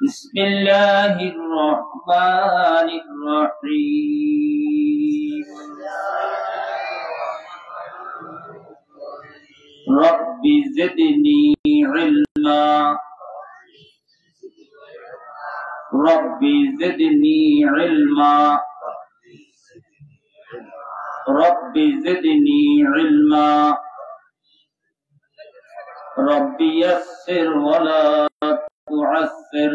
بسم الله الرحمن الرحيم رب زدني علما رب زدني علما رب زدني علما رب يسر ولا تعسر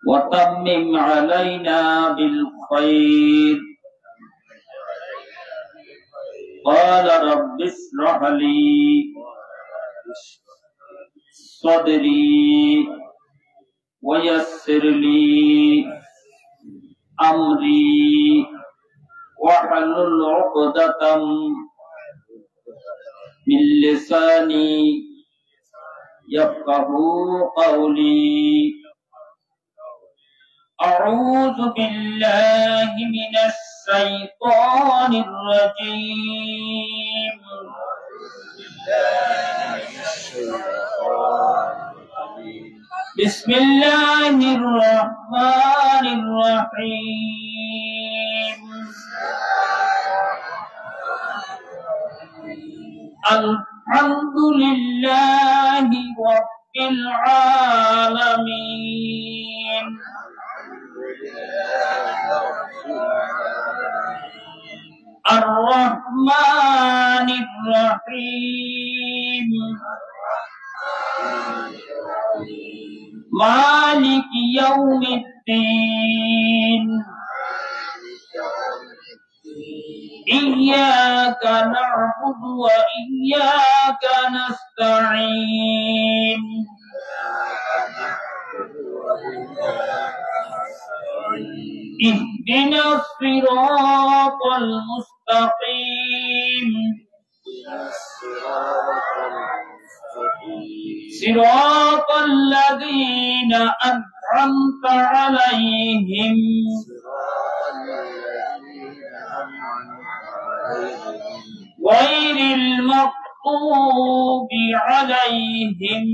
وتمم علينا بالخير قال رب اشرح لي صدري ويسر لي أمري واحلل عقدة من لساني يفقهوا قولي أعوذ بالله من الشيطان الرجيم بسم الله الرحمن الرحيم الحمد لله رب العالمين الرحمن الرحيم مالك يوم الدين إياك نعبد وإياك نستعين اهدنا الصراط المستقيم صراط الذين أنعمت عليهم غير المغضوب عليهم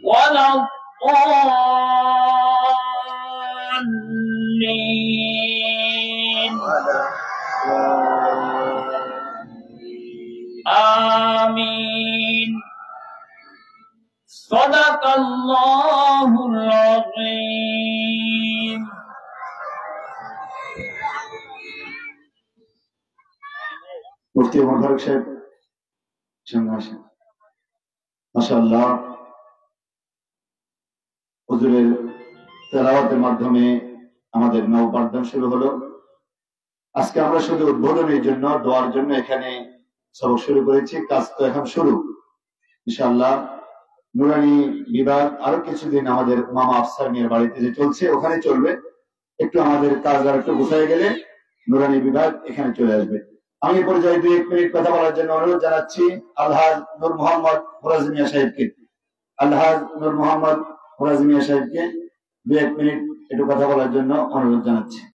ولا الضالين آمين صدق الله العظيم মুফতি মোবারক সাহেব সামনে আসেন। মাশাআল্লাহ, হুজুরের তেলাওয়াতের মাধ্যমে আমাদের নববর্ধন শুরু হলো। আজকে আমরা শুধু উদ্বোধনের জন্য, দোয়ার জন্য এখানে সবক শুরু করেছি। কাজ তো এখন শুরু ইনশাআল্লাহ। নুরানি বিভাগ আরো কিছুদিন আমাদের মামা আফসার মিয়ার বাড়িতে যে চলছে ওখানে চলবে। একটু আমাদের কাজ আর একটু গুছায় গেলে নুরানি বিভাগ এখানে চলে আসবে। আমি পরিচয় 2-1 মিনিট কথা বলার জন্য অনুরোধ জানাচ্ছি আলহাজ নূর মোহাম্মদ ফরাজি মিয়া সাহেবকে। আলহাজ নূর মোহাম্মদ ফরাজি মিয়া সাহেবকে 2-1 মিনিট একটু কথা বলার জন্য অনুরোধ জানাচ্ছি।